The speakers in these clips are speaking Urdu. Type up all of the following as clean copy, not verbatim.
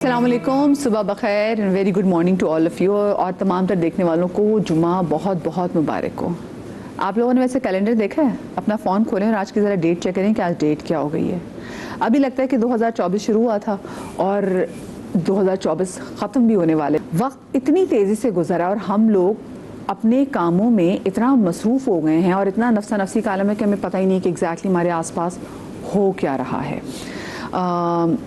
السلام علیکم، صبح بخیر، very good morning to all of you, اور تمام تر دیکھنے والوں کو جمعہ بہت بہت مبارک ہو۔ آپ لوگوں نے ویسے کیلنڈر دیکھا ہے؟ اپنا فون کھولیں اور آج کی ذرا ڈیٹ چیک کریں کہ آج ڈیٹ کیا ہو گئی ہے۔ ابھی لگتا ہے کہ 2024 شروع ہوا تھا اور 2024 ختم بھی ہونے والے۔ وقت اتنی تیزی سے گزرا اور ہم لوگ اپنے کاموں میں اتنا مصروف ہو گئے ہیں اور اتنا نفسا نفسی کا عالم ہے کہ ہمیں پتہ ہی نہیں کہ ایگزیکٹلی ہمارے آس پاس ہو کیا رہا ہے،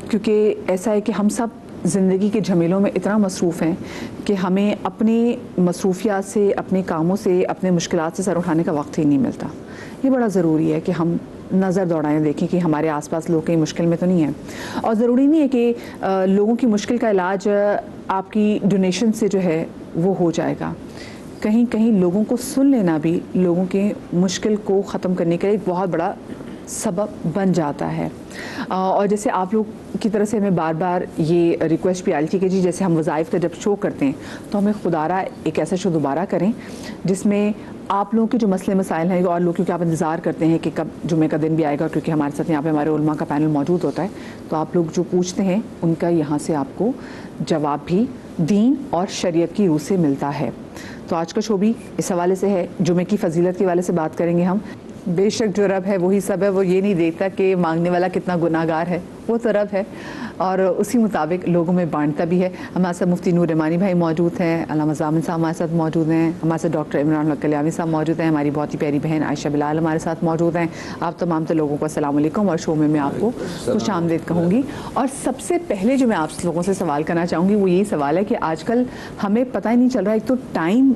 کیونکہ ایسا ہے کہ ہم سب زندگی کے جھمیلوں میں اتنا مصروف ہیں کہ ہمیں اپنی مصروفیات سے، اپنے کاموں سے، اپنے مشکلات سے سر اٹھانے کا وقت ہی نہیں ملتا۔ یہ بڑا ضروری ہے کہ ہم نظر دوڑائیں، دیکھیں کہ ہمارے آس پاس لوگ کہیں مشکل میں تو نہیں ہیں۔ اور ضروری نہیں ہے کہ لوگوں کی مشکل کا علاج آپ کی ڈونیشن سے جو ہے وہ ہو جائے گا۔ کہیں کہیں لوگوں کو سن لینا بھی لوگوں کے مشکل کو ختم کرنے کا ایک بہت بڑا سبب بن جاتا ہے۔ اور جیسے آپ لوگ کی طرف سے ہمیں بار بار یہ ریکویسٹ بھی آئی تھی کہ جی جیسے ہم وظائف کا جب شو کرتے ہیں تو ہمیں خدارہ ایک ایسا شو دوبارہ کریں جس میں آپ لوگوں کے جو مسئلے مسائل ہیں، اور لوگ کیونکہ آپ انتظار کرتے ہیں کہ کب جمعہ کا دن بھی آئے گا، کیونکہ ہمارے ساتھ یہاں پہ ہمارے علماء کا پینل موجود ہوتا ہے، تو آپ لوگ جو پوچھتے ہیں ان کا یہاں سے آپ کو جواب بھی دین اور شریعت کی روح سے ملتا ہے۔ تو آج کا شو بھی اس حوالے سے ہے، جمعہ کی فضیلت کے حوالے سے بات کریں گے ہم۔ بے شک جو رب ہے وہی سب ہے، وہ یہ نہیں دیکھتا کہ مانگنے والا کتنا گناہ گار ہے، وہ تو رب ہے اور اسی مطابق لوگوں میں بانٹتا بھی ہے۔ ہمارے ساتھ مفتی نور رحمانی بھائی موجود ہیں، علامہ ضامن صاحب ہمارے ساتھ موجود ہیں، ہمارے ساتھ ڈاکٹر عمران الحق کلیاوی صاحب موجود ہیں، ہماری بہت ہی پیاری بہن عائشہ بلال ہمارے ساتھ موجود ہیں۔ آپ تمام تو لوگوں کو السلام علیکم، اور شو میں آپ کو خوش آمدید کہوں گی۔ اور سب سے پہلے جو میں آپ لوگوں سے سوال کرنا چاہوں گی وہ یہی سوال ہے کہ آج کل ہمیں پتہ ہی نہیں چل رہا، ایک تو ٹائم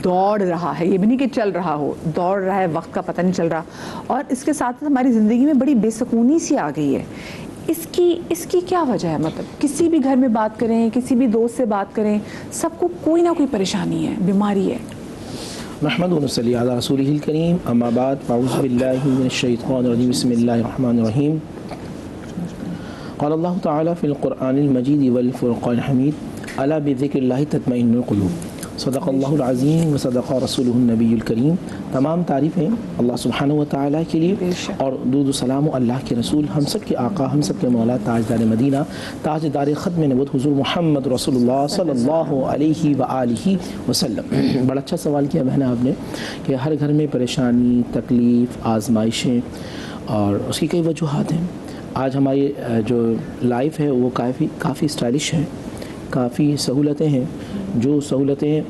دوڑ رہا ہے، یہ بھی نہیں کہ چل رہا ہو، دوڑ رہا ہے، وقت کا پتہ نہیں چل رہا، اور اس کے ساتھ ہماری زندگی میں بڑی بے سکونی سی آ گئی ہے۔ اس کی کیا وجہ ہے؟ مطلب کسی بھی گھر میں بات کریں، کسی بھی دوست سے بات کریں، سب کو کوئی نہ کوئی پریشانی ہے، بیماری ہے۔ نحمد و نصلی علی رسولہ الکریم، اما بعد، اعوذ باللہ من الشیطان الرجیم، بسم اللہ الرحمن الرحیم۔ قال اللہ تعالی فی القرآن المجید والفرقان الحمید، الا بذکر اللہ تطمئن القلوب۔ صدق اللہ العظیم و صدق رسولہ النبی الکریم۔ تمام تعریفیں اللہ سبحانہ و تعالیٰ کے لیے، اور درود و سلام اللہ کے رسول، ہم سب کے آقا، ہم سب کے مولا، تاجدار مدینہ، تاجدار ختم نبوت، حضور محمد رسول اللہ صلی اللہ علیہ وآلہ وسلم۔ بڑا اچھا سوال کیا بہن آپ نے کہ ہر گھر میں پریشانی، تکلیف، آزمائشیں اور اس کی کئی وجوہات ہیں۔ آج ہماری جو لائف ہے وہ کافی اسٹائلش ہے، کافی سہولتیں ہیں، جو سہولتیں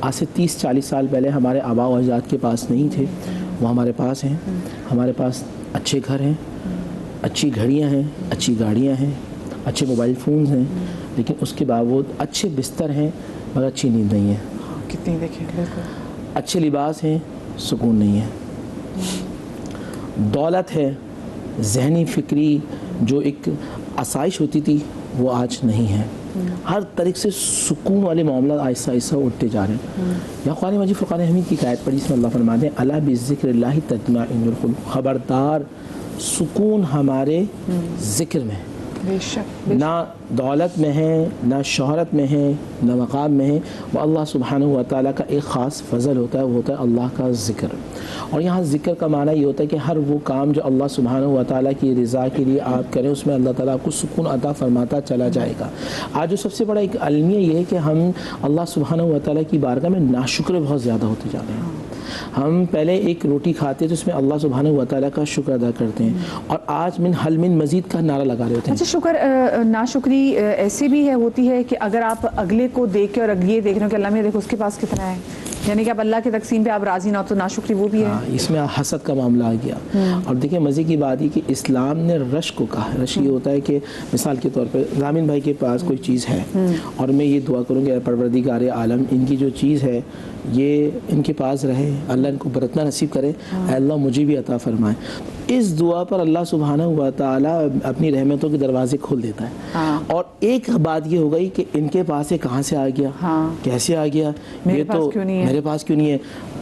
آج سے 30-40 سال پہلے ہمارے آباء و اجداد کے پاس نہیں تھے، وہ ہمارے پاس ہیں۔ ہمارے پاس اچھے گھر ہیں، اچھی گھڑیاں ہیں، اچھی گاڑیاں ہیں، اچھے موبائل فونز ہیں، لیکن اس کے باوجود اچھے بستر ہیں مگر اچھی نیند نہیں ہے، کتنی دیکھیں، بالکل اچھے لباس ہیں، سکون نہیں ہے، دولت ہے، ذہنی فکری جو ایک آسائش ہوتی تھی وہ آج نہیں ہے۔ ہر طریقے سے سکون والے معاملات آہستہ آہستہ اٹھتے جا رہے ہیں۔ یا قرآن مجید فرقان حمید کی آیت پڑھی، اس میں اللہ فرماتے ہیں الا بذکر اللہ تطمئن القلوب، خبردار سکون ہمارے ذکر میں، بے شک، نہ دولت میں ہے، نہ شہرت میں ہے، نہ مقام میں ہے، وہ اللہ سبحانہ و تعالیٰ کا ایک خاص فضل ہوتا ہے، وہ ہوتا ہے اللہ کا ذکر۔ اور یہاں ذکر کا معنی یہ ہوتا ہے کہ ہر وہ کام جو اللہ سبحانہ و تعالیٰ کی رضا کے لیے آپ کریں، اس میں اللہ تعالیٰ آپ کو سکون عطا فرماتا چلا جائے گا۔ آج جو سب سے بڑا ایک المیہ یہ ہے کہ ہم اللہ سبحانہ و تعالیٰ کی بارگاہ میں ناشکر بہت زیادہ ہوتے جا رہے ہیں۔ ہم پہلے ایک روٹی کھاتے تو اس میں اللہ سبحانہ و تعالیٰ کا شکر ادا کرتے ہیں، اور آج من حل من مزید کا نعرہ لگا رہے ہوتے ہیں۔ اچھا، شکر ناشکری ایسی بھی ہے، ہوتی ہے کہ اگر آپ اگلے کو دیکھ کے اور یہ دیکھ رہے ہو کہ اللہ میں دیکھو اس کے پاس کتنا ہے، یعنی کہ اب اللہ کی تقسیم پہ آپ راضی نہ ہو تو ناشکری وہ بھی ہے۔ اس میں حسد کا معاملہ آ گیا۔ اور دیکھیں مزے کی بات یہ کہ اسلام نے رش کو کہا ہے۔ رش یہ ہوتا ہے کہ مثال کے طور پہ ضامن بھائی کے پاس کوئی چیز ہے اور میں یہ دعا کروں کہ پروردگار عالم ان کی جو چیز ہے یہ ان کے پاس رہے، اللہ ان کو برتنا نصیب کرے، اے اللہ مجھے بھی عطا فرمائے۔ اس دعا پر اللہ سبحانہ و تعالیٰ اپنی رحمتوں کے دروازے کھول دیتا ہے۔ اور ایک بات یہ ہو گئی کہ ان کے پاس یہ کہاں سے آ گیا، کیسے آ گیا، یہ تو میرے پاس کیوں نہیں ہے،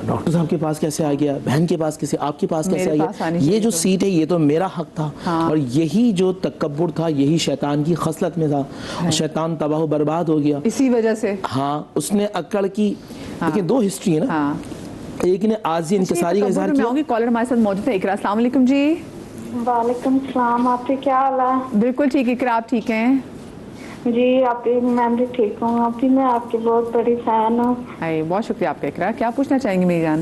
ڈاکٹر صاحب کے پاس کیسے آ گیا، بہن کے پاس کیسے، آپ کے پاس کیسے آ گیا، یہ جو سیٹ ہے یہ تو میرا حق تھا۔ اور یہی جو تکبر تھا یہی شیطان کی خصلت میں تھا، شیطان تباہ و برباد ہو گیا اسی وجہ سے۔ ہاں، اس نے اکڑ کی۔ لیکن دو ہسٹری ہے نا، ایک نے عاجزی انکساری کا اظہار کیا۔ کالر ہمارے ساتھ موجود ہے اقرا، السلام علیکم جی۔ وعلیکم السلام، آپ کے کیا حال ہے؟ بالکل ٹھیک، اقرا آپ ٹھیک ہیں؟ جی آپ میں بھی ٹھیک ہوں. آپ میں آپ کی بہت بڑی فین ہوں. بہت شکریہ آپ کا اقرار. کیا پوچھنا چاہیں گے میری جان؟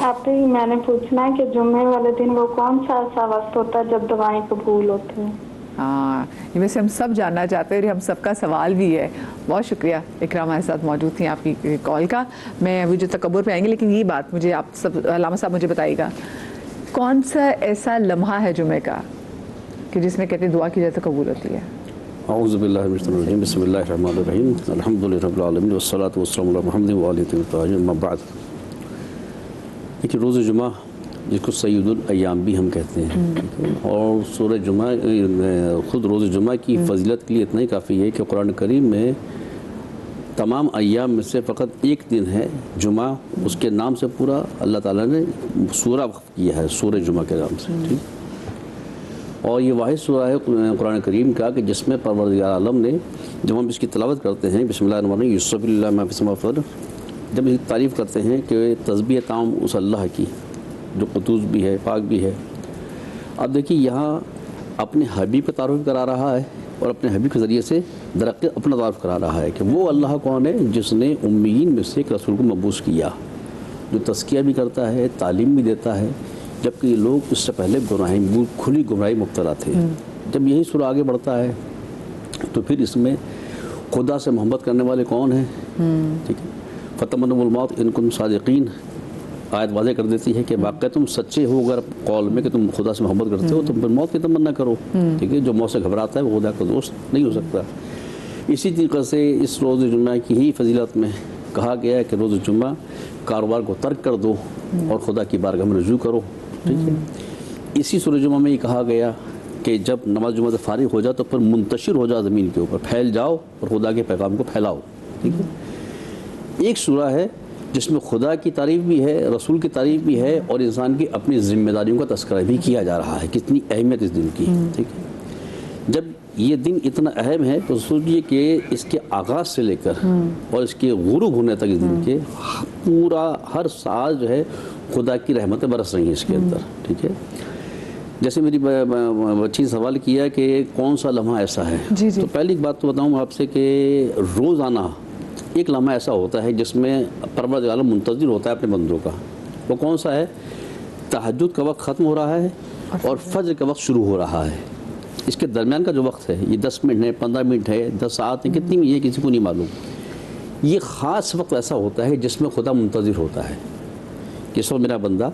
آپ ہی میں نے پوچھنا ہے کہ جمعے والے دن وہ کون سا ایسا وقت ہوتا ہے جب دعائیں قبول ہوتی ہیں؟ ہاں یہ ویسے ہم سب جاننا چاہتے ہیں اور ہم سب کا سوال بھی ہے. بہت شکریہ اقرا ہمارے ساتھ موجود تھیں آپ کی کال کا. میں ابھی جو تکبر پہ آئیں گے لیکن یہ بات مجھے آپ سب علامہ صاحب مجھے بتائیے گا کون سا ایسا لمحہ ہے جمعے کا کہ جس میں کہتے ہیں دعا کی جائے تو قبول ہوتی ہے؟ اعوذ باللہ من الشیطان الرجیم بسم اللہ الرحمن الرحیم الحمدللہ رب العالمین والصلاة والسلام علی محمد وآلہ الطاہرین اما بعد. دیکھیے روز جمعہ جس کو سید الایام بھی ہم کہتے ہیں اور سورہ جمعہ خود روز جمعہ کی فضیلت کے لیے اتنا ہی کافی ہے کہ قرآن کریم میں تمام ایام میں سے فقط ایک دن ہے جمعہ، اس کے نام سے پورا اللہ تعالیٰ نے سورہ وقف کیا ہے سورہ جمعہ کے نام سے. ٹھیک، اور یہ واحد سورہ ہے قرآن کریم کا کہ جس میں پروردگار عالم نے جب ہم اس کی تلاوت کرتے ہیں بسم اللہ الرحمن الرحیم یسبح للہ ما فی السماوات والارض، جب اس کی تعریف کرتے ہیں کہ تسبیح تمام اس اللہ کی جو قدوس بھی ہے پاک بھی ہے. اب دیکھیے یہاں اپنے حبیب کا تعارف کرا رہا ہے اور اپنے حبیب کے ذریعے سے درقت اپنا تعارف کرا رہا ہے کہ وہ اللہ کون ہے جس نے امیین میں سے ایک رسول کو مبعوث کیا جو تزکیہ بھی کرتا ہے تعلیم بھی دیتا ہے، جبکہ یہ لوگ اس سے پہلے کھلی گمراہی مبتلا تھے. جب یہی سورہ آگے بڑھتا ہے تو پھر اس میں خدا سے محبت کرنے والے کون ہیں. ٹھیک ہے، فتمنوا الموت ان کنتم صادقین آیت واضح کر دیتی ہے کہ واقعہ تم سچے ہو اگر قول میں کہ تم خدا سے محبت کرتے ہو تو پھر موت کی تمنا کرو. ٹھیک ہے، جو موت سے گھبراتا ہے وہ خدا کا دوست نہیں ہو سکتا. اسی طریقے سے اس روز جمعہ کی ہی فضیلت میں کہا گیا ہے کہ روز جمعہ کاروبار کو ترک کر دو اور خدا کی بارگاہ میں رجوع کرو. ٹھیک ہے، اسی سورہ جمعہ میں یہ کہا گیا کہ جب نماز جمعہ سے فارغ ہو جاؤ تو پھر منتشر ہو جاؤ زمین کے اوپر، پھیل جاؤ اور خدا کے پیغام کو پھیلاؤ. ٹھیک ہے، ایک سورہ ہے جس میں خدا کی تعریف بھی ہے، رسول کی تعریف بھی ہے اور انسان کی اپنی ذمہ داریوں کا تذکرہ بھی کیا جا رہا ہے. کتنی اہمیت اس دن کی. ٹھیک ہے، جب یہ دن اتنا اہم ہے تو سوچیے کہ اس کے آغاز سے لے کر اور اس کے غروب ہونے تک اس دن کے پورا ہر سال جو ہے خدا کی رحمتیں برس رہی ہیں اس کے اندر. ٹھیک ہے، جیسے میری بچی نے سوال کیا کہ کون سا لمحہ ایسا ہے. تو پہلی ایک بات تو بتاؤں آپ سے کہ روزانہ ایک لمحہ ایسا ہوتا ہے جس میں پروردگار عالم منتظر ہوتا ہے اپنے بندوں کا. وہ کون سا ہے؟ تہجد کا وقت ختم ہو رہا ہے اور فجر کا وقت شروع ہو رہا ہے. اس کے درمیان کا جو وقت ہے یہ 10 منٹ ہے، 15 منٹ ہے، 10 ساعت ہے، کتنی بھی ہے کسی کو نہیں معلوم. یہ خاص وقت ایسا ہوتا ہے جس میں خدا منتظر ہوتا ہے کہ سو میرا بندہ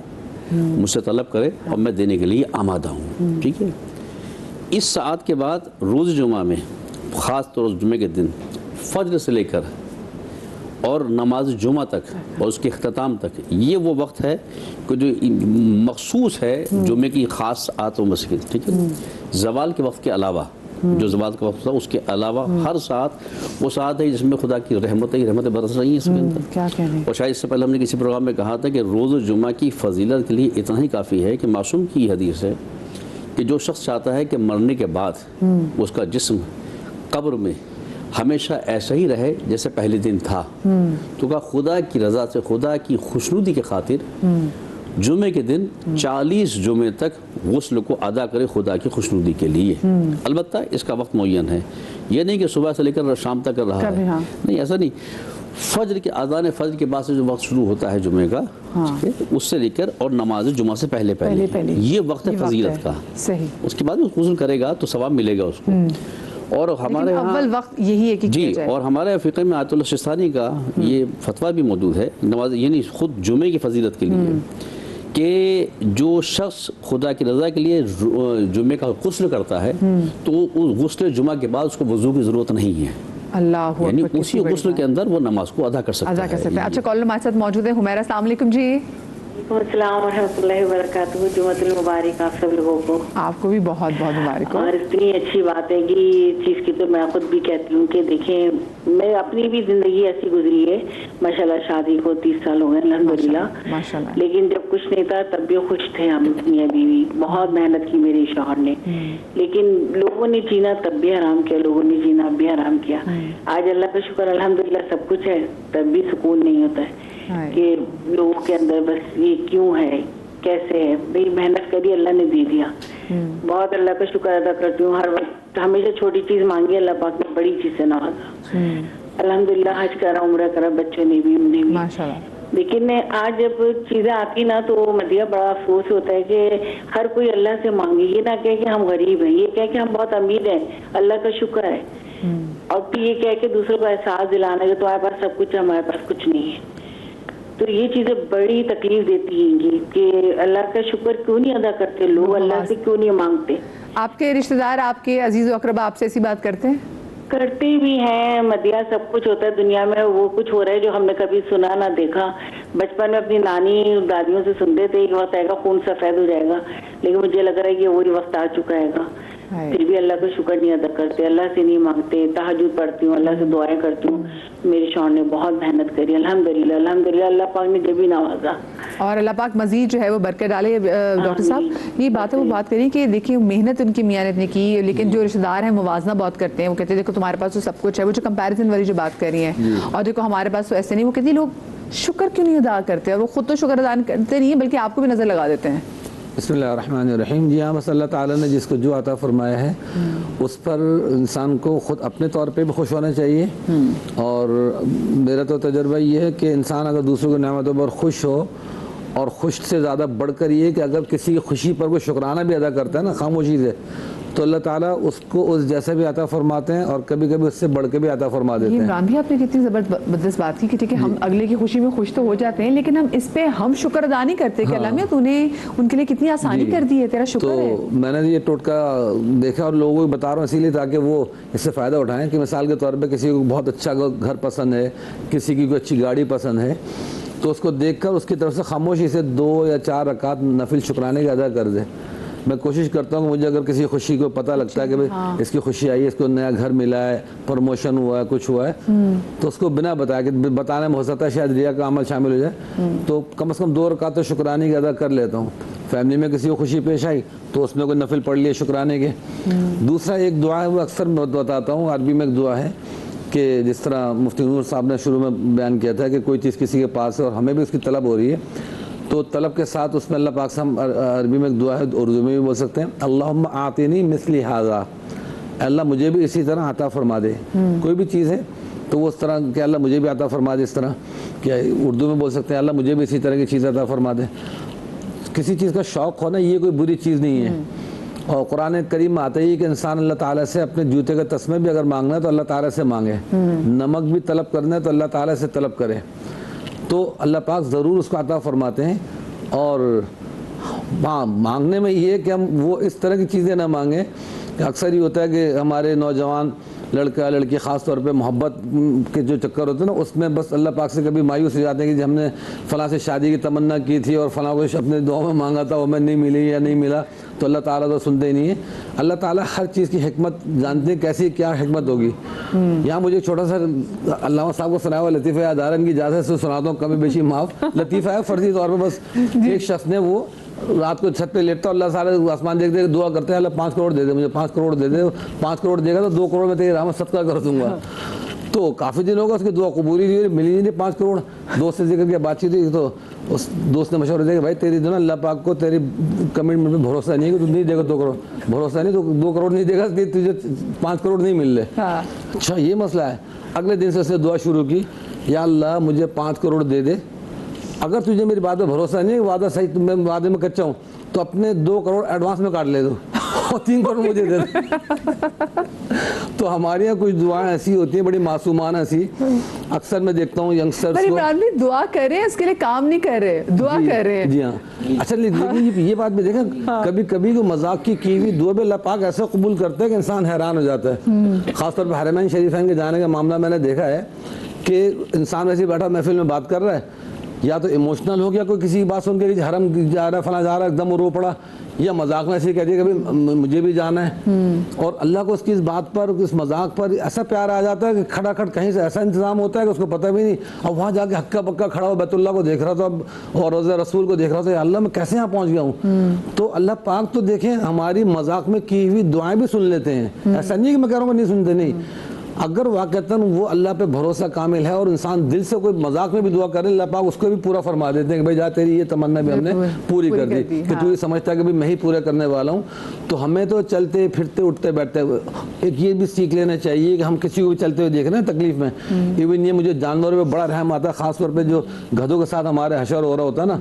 مجھ سے طلب کرے اور میں دینے کے لیے آمادہ ہوں. ٹھیک ہے، اس ساعت کے بعد روز جمعہ میں خاص طور جمعے کے دن فجر سے لے کر اور نماز جمعہ تک اور اس کے اختتام تک یہ وہ وقت ہے کہ جو مخصوص ہے جمعے کی خاص ساعتوں میں سے. ٹھیک ہے، زوال کے وقت کے علاوہ جو زوال کا وقت تھا اس کے علاوہ ہر ساتھ وہ ساتھ ہے جس میں خدا کی رحمتیں برس رہی ہیں اس کے اندر. اور شاید اس سے پہلے ہم نے کسی پروگرام میں کہا تھا کہ روز جمعہ کی فضیلت کے لیے اتنا ہی کافی ہے کہ معصوم کی حدیث ہے کہ جو شخص چاہتا ہے کہ مرنے کے بعد اس کا جسم قبر میں ہمیشہ ایسا ہی رہے جیسے پہلے دن تھا تو کہا خدا کی رضا سے خدا کی خوشنودی کے خاطر جمعے کے دن 40 جمعے تک غسل کو ادا کرے خدا کی خوشنودی کے لیے. البتہ اس کا وقت معین ہے، یہ نہیں کہ صبح سے لے کر شام تک کر رہا ہے، نہیں ایسا نہیں. فجر کے اذان فجر کے بعد سے جو وقت شروع ہوتا ہے جمعے کا اس سے لے کر اور نماز جمعہ سے پہلے یہ وقت ہے فضیلت کا. اس کے بعد وہ غسل کرے گا تو ثواب ملے گا اس کو. اور ہمارے اول وقت یہی ہے کہ جی اور ہمارے فقہ میں آیت اللہ سستانی کا یہ فتویٰ بھی موجود ہے نماز یعنی خود جمعے کی فضیلت کے لیے کہ جو شخص خدا کی رضا کے لیے جمعے کا غسل کرتا ہے تو اس غسل جمعہ کے بعد اس کو وضو کی ضرورت نہیں ہے. اللہ یعنی اسی غسل کے اندر وہ نماز کو ادا کر سکتا ہے. اچھا کالر ہمارے ساتھ موجود ہے حمیرہ. السلام علیکم جی. السلام ورحمۃ اللہ وبرکاتہ. جمعۃ المبارک آپ سب لوگوں کو. آپ کو بھی بہت بہت مبارک ہو. اور اتنی اچھی بات ہے کہ اس چیز کی تو میں خود بھی کہتی ہوں کہ دیکھیں میں اپنی بھی زندگی ایسی گزری ہے ماشاءاللہ. شادی کو 30 سال ہو گئے الحمدللہ. لیکن جب کچھ نہیں تھا تب بھی خوش تھے ہم میاں بیوی. بہت محنت کی میرے شوہر نے لیکن لوگوں نے جینا تب بھی حرام کیا، لوگوں نے جینا اب بھی حرام کیا. آج اللہ کا شکر الحمدللہ سب کچھ ہے تب بھی سکون نہیں ہوتا ہے کہ لوگوں کے اندر بس یہ کیوں ہے کیسے ہے. بھئی محنت کری اللہ نے دے دیا. بہت اللہ کا شکر ادا کرتی ہوں. ہر وقت تو ہمیشہ چھوٹی چیز مانگی, اللہ پاک نے بڑی چیز سے نوازا. الحمدللہ حج کرا, عمرہ کرا, بچوں نے بھی, انہیں بھی. ماشاءاللہ. لیکن آج جب چیزیں آتی نا تو مدیہ بڑا افسوس ہوتا ہے کہ ہر کوئی اللہ سے مانگے, یہ نہ کہے کہ ہم غریب ہیں, یہ کہے کہ ہم بہت امیر ہیں, اللہ کا شکر ہے. اور پھر یہ کہہ کہ دوسروں کو احساس دلانا کہ تمہارے پاس سب کچھ ہے, ہمارے پاس کچھ نہیں ہے. تو یہ چیزیں بڑی تکلیف دیتی ہیں گی کہ اللہ کا شکر کیوں نہیں ادا کرتے لوگ, اللہ سے کیوں نہیں مانگتے. آپ کے رشتہ دار, آپ کے عزیز و اقربا آپ سے ایسی بات کرتے ہیں؟ کرتے بھی ہیں. مدیہ سب کچھ ہوتا ہے دنیا میں, وہ کچھ ہو رہا ہے جو ہم نے کبھی سنا نہ دیکھا. بچپن میں اپنی نانی دادیوں سے سنتے تھے کہ وقت آئے گا خون سفید ہو جائے گا, لیکن مجھے لگ رہا ہے کہ وہی وقت آ چکا ہے گا. پھر بھی اللہ کا شکر نہیں ادا کرتے, اللہ سے نہیں مانگتے. تہجد پڑھتی ہوں, اللہ سے دعائیں کرتی ہوں. میرے شوہر نے بہت محنت کری, الحمدللہ الحمدللہ, اللہ پاک نے جب بھی نوازا. اور اللہ پاک مزید جو ہے وہ برکت ڈالے. ڈاکٹر صاحب یہ بات ہے, وہ بات کری کہ دیکھیے محنت ان کی میاں نے اتنی کی, لیکن جو رشتہ دار ہیں موازنہ بہت کرتے ہیں. وہ کہتے ہیں دیکھو تمہارے پاس تو سب کچھ ہے, وہ جو کمپیریزن والی جو بات کر رہی ہیں, اور دیکھو ہمارے پاس تو ایسے نہیں. وہ کہتی ہیں لوگ شکر کیوں نہیں ادا کرتے, اور وہ خود تو شکر ادا کرتے نہیں ہیں بلکہ آپ کو بھی نظر لگا دیتے ہیں. بسم اللہ الرحمن الرحیم. جی ہاں, بس اللہ تعالیٰ نے جس کو جو عطا فرمایا ہے اس پر انسان کو خود اپنے طور پہ بھی خوش ہونا چاہیے. اور میرا تو تجربہ یہ ہے کہ انسان اگر دوسروں کی نعمتوں پر خوش ہو, اور خوش سے زیادہ بڑھ کر یہ کہ اگر کسی کی خوشی پر کوئی شکرانہ بھی ادا کرتا ہے نا خاموشی سے, تو اللہ تعالیٰ اس کو اس جیسا بھی عطا فرماتے ہیں, اور کبھی کبھی اس سے بڑھ کے بھی عطا فرما دیتے ہیں. عمران بھی آپ نے کتنی زبردست بات کی کہ ٹھیک ہے ہم اگلے کی خوشی میں خوش تو ہو جاتے ہیں, لیکن ہم اس پہ ہم شکر ادا نہیں کرتے کہ اللہ میاں تو نے ان کے لیے کتنی آسانی کر دی ہے, تیرا شکر ہے. تو میں نے یہ ٹوٹکا دیکھا اور لوگوں کو بتا رہا ہوں اسی لیے تاکہ وہ اس سے فائدہ اٹھائیں. کہ مثال کے طور پہ کسی کو بہت اچھا گھر پسند ہے, کسی کی کوئی اچھی گاڑی پسند ہے, تو اس کو دیکھ کر اس کی طرف سے خاموشی سے 2 یا 4 رکعت نفل شکرانے کا ادا کر دے. میں کوشش کرتا ہوں کہ مجھے اگر کسی خوشی کو پتہ لگتا ہے کہ بھائی اس کی خوشی آئی ہے, اس کو نیا گھر ملا ہے, پروموشن ہوا ہے, کچھ ہوا ہے, تو اس کو بنا بتایا کہ بتانے میں ہو سکتا ہے شاید ریا کا عمل شامل ہو جائے, تو کم از کم 2 رکعت تو شکرانے کی ادا کر لیتا ہوں. فیملی میں کسی کو خوشی پیش آئی تو اس میں کوئی نفل پڑھ لیے شکرانے کے. دوسرا ایک دعا ہے, وہ اکثر میں بتاتا ہوں, عربی میں ایک دعا ہے کہ جس طرح مفتی نور صاحب نے شروع میں بیان کیا تھا کہ کوئی چیز کسی کے پاس ہے اور ہمیں بھی اس کی طلب ہو رہی ہے, تو طلب کے ساتھ اس میں اللہ پاک سے ہم عربی میں ایک دعا ہے, اردو میں بھی بول سکتے ہیں, اللہم آتینی مثلی ھذا, اللہ مجھے بھی اسی طرح عطا فرما دے. کوئی بھی چیز ہے تو وہ اس طرح کہ اللہ مجھے بھی عطا فرما دے, اس طرح کہ اردو میں بول سکتے ہیں اللہ مجھے بھی اسی طرح کی چیز عطا فرما دے. کسی چیز کا شوق ہونا یہ کوئی بری چیز نہیں ہے. اور قرآن کریم میں آتا ہی کہ انسان اللہ تعالیٰ سے اپنے جوتے کا تسمہ بھی اگر مانگنا ہے تو اللہ تعالیٰ سے مانگے, نمک بھی طلب کرنا ہے تو اللہ تعالیٰ سے طلب کرے, تو اللہ پاک ضرور اس کو عطا فرماتے ہیں. اور مانگنے میں یہ ہے کہ ہم وہ اس طرح کی چیزیں نہ مانگیں. اکثر ہی ہوتا ہے کہ ہمارے نوجوان لڑکا لڑکی خاص طور پہ محبت کے جو چکر ہوتے ہیں نا, اس میں بس اللہ پاک سے کبھی مایوس ہو جاتے ہیں کہ ہم نے فلاں سے شادی کی تمنا کی تھی اور فلاں کو اپنے دعا میں مانگا تھا, وہ میں نہیں ملی یا نہیں ملا, تو اللہ تعالیٰ تو سنتے ہی نہیں ہے. اللہ تعالیٰ ہر چیز کی حکمت جانتے ہیں, کیسی کیا حکمت ہوگی. یہاں مجھے ایک چھوٹا سا علامہ صاحب کو سنایا ہوا لطیفہ یاد آ رہا ہے, ان کی اجازت سے سناتا ہوں, کمی بیشی معاف. لطیفہ ہے فرضی طور پہ, بس ایک شخص نے وہ رات کو چھت پہ لیٹتا, اللہ تعالیٰ آسمان دیکھ دے دعا کرتے ہیں اللہ 5 کروڑ دے دے مجھے, 5 کروڑ دے دے, 5 کروڑ دے گا تو 2 کروڑ میں تیری رحمت صدقہ کر دوں گا. تو کافی دن ہوگا اس کی دعا قبولی نہیں, ملی نہیں 5 کروڑ. دوست سے ذکر کیا بات چیت ہوئی تو اس دوست نے مشورہ دیا کہ بھائی تیری دن اللہ پاک کو تیری کمٹمنٹ پہ بھروسہ نہیں ہے کہ تو نہیں دے گا 2 کروڑ, بھروسہ نہیں تو 2 کروڑ نہیں دے گا, تجھے 5 کروڑ نہیں مل رہے. اچھا یہ مسئلہ ہے. اگلے دن سے اس نے دعا شروع کی, یا اللہ مجھے 5 کروڑ دے دے, اگر تجھے میری بات پہ بھروسہ نہیں ہے, وعدہ صحیح, میں وعدے میں کچا ہوں, تو اپنے 2 کروڑ ایڈوانس میں کاٹ لے دو اور 3 کروڑ مجھے دے دے. تو ہمارے یہاں کچھ دعائیں ایسی ہوتی ہیں بڑی معصومانہ سی. اکثر میں دیکھتا ہوں ینگسٹرز کو دعا کر رہے ہیں, اس کے لیے کام نہیں کر رہے, دعا کر رہے ہیں. جی ہاں. اچھا لیکن یہ بات میں دیکھیں, کبھی کبھی کو مذاق کی ہوئی دعا بھی اللہ پاک ایسا قبول کرتا ہے کہ انسان حیران ہو جاتا ہے. خاص طور پہ حرمین شریفین کے جانے کا معاملہ میں نے دیکھا ہے کہ انسان ایسے بیٹھا محفل میں بات کر رہا ہے, یا تو ایموشنل ہو گیا, کوئی کسی کی بات سن کے کہ حرم جا رہا ہے, فلاں جا رہا ہے, ایک دم رو پڑا, یا مذاق میں ایسے کہہ دیا کہ مجھے بھی جانا ہے. اور اللہ کو اس کی اس بات پر, اس مذاق پر ایسا پیار آ جاتا ہے کہ کھڑا کھڑ کہیں سے ایسا انتظام ہوتا ہے کہ اس کو پتہ بھی نہیں. اور وہاں جا کے ہکا پکا کھڑا ہو, بیت اللہ کو دیکھ رہا تھا اور روضہ رسول کو دیکھ رہا تھا, اللہ میں کیسے یہاں پہنچ گیا ہوں. تو اللہ پاک تو دیکھیں ہماری مذاق میں کی ہوئی دعائیں بھی سن لیتے ہیں. ایسا نہیں کہ میں کہہ رہا ہوں کہ نہیں سنتے, نہیں, اگر واقعتاً وہ اللہ پہ بھروسہ کامل ہے اور انسان دل سے کوئی مذاق میں بھی دعا کرے، اللہ پاک اس کو بھی پورا فرما دیتے ہیں کہ بھائی جا تیری یہ تمنا بھی ہم نے پوری کر دی، کہ تو یہ سمجھتا ہے کہ میں ہی پورا کرنے والا ہوں۔ تو ہمیں تو چلتے پھرتے اٹھتے بیٹھتے ایک یہ بھی سیکھ لینا چاہیے کہ ہم کسی کو بھی چلتے ہوئے دیکھ رہے ہیں تکلیف میں، ایون یہ مجھے جانوروں پہ بڑا رحم آتا ہے، خاص طور پہ جو گدھوں کے ساتھ ہمارے حشر ہو رہا ہوتا ہے نا،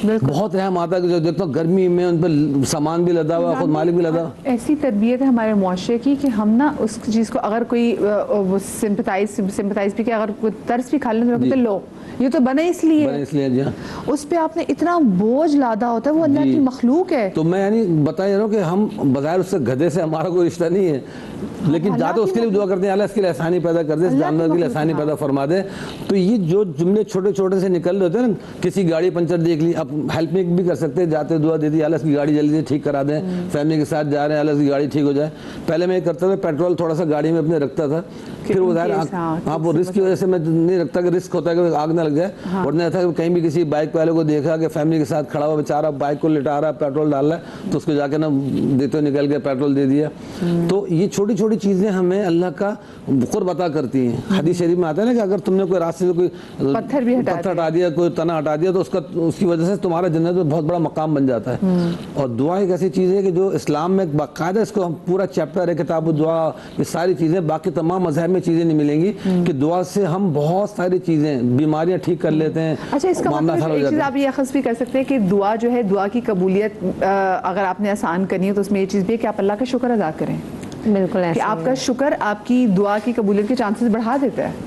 بہت رحم آتا ہے کہ جو دیکھتا ہوں گرمی میں ان پہ سامان بھی لدا ہوا، خود مالک بھی لدا ہوا۔ ایسی تربیت ہے ہمارے معاشرے کی کہ ہم نا اس چیز کو اگر کوئی سمپتائز بھی کیا، اگر کوئی ترس بھی کھا لیں تو کہتے لو یہ تو بنا اس لیے جی ہاں، اس پہ آپ نے اتنا بوجھ لادا ہوتا ہے، وہ اللہ کی مخلوق ہے۔ تو میں یعنی بتا رہا ہوں کہ ہم بظاہر اس سے گدھے سے ہمارا کوئی رشتہ نہیں ہے، لیکن جاتے اس کے لیے دعا کرتے ہیں اللہ اس کے لیے آسانی پیدا کر دے، اس جانور کے لیے آسانی پیدا فرما دے۔ تو یہ جو جملے چھوٹے چھوٹے سے نکل رہے ہوتے ہیں نا، کسی گاڑی پنچر دیکھ لی، اب ہیلپ بھی کر سکتے ہیں، جاتے دعا دے دی اللہ اس کی گاڑی جلدی سے ٹھیک کرا دیں، فیملی کے ساتھ جا رہے ہیں اللہ اس کی گاڑی ٹھیک ہو جائے۔ پہلے میں یہ کرتا تھا پیٹرول تھوڑا سا گاڑی میں اپنے رکھتا تھا، پھر وہ ظاہر آپ وہ رسک کی وجہ سے میں نہیں رکھتا کہ رسک ہوتا ہے کہ آگ نہ لگ جائے، اور نہیں تھا کہ کہیں بھی کسی بائک والے کو دیکھا کہ فیملی کے ساتھ کھڑا ہوا بیچارہ بائک کو لٹا رہا ہے، پیٹرول ڈال رہا ہے، تو اس کو جا کے نا دیتے ہوئے نکل کے پیٹرول دے دیا۔ تو یہ چھوٹی چھوٹی چیزیں ہمیں اللہ کا قرب عطا کرتی ہیں۔ حدیث شریف میں آتا ہے نا کہ اگر تم نے کوئی راستے سے کوئی پتھر ہٹا دیا، کوئی تنا ہٹا دیا، تو اس کی وجہ سے تمہارا جنت میں بہت بڑا مقام بن جاتا ہے۔ اور دعا ایک ایسی چیز ہے کہ جو اسلام میں باقاعدہ اس کو ہم پورا چیپٹر ہے کتاب الدعا، یہ ساری چیزیں، باقی تمام مذاہب میں چیزیں نہیں ملیں گی کہ دعا سے ہم بہت ساری چیزیں، بیماریاں ٹھیک کر لیتے ہیں۔ اچھا، اس کا مطلب ایک چیز آپ یہ اخذ بھی کر سکتے ہیں کہ دعا جو ہے، دعا کی قبولیت اگر آپ نے آسان کرنی ہے تو اس میں یہ چیز بھی ہے کہ آپ اللہ کا شکر ادا کریں، بالکل کہ آپ کا شکر آپ کی دعا کی قبولیت کے چانسز بڑھا دیتا ہے۔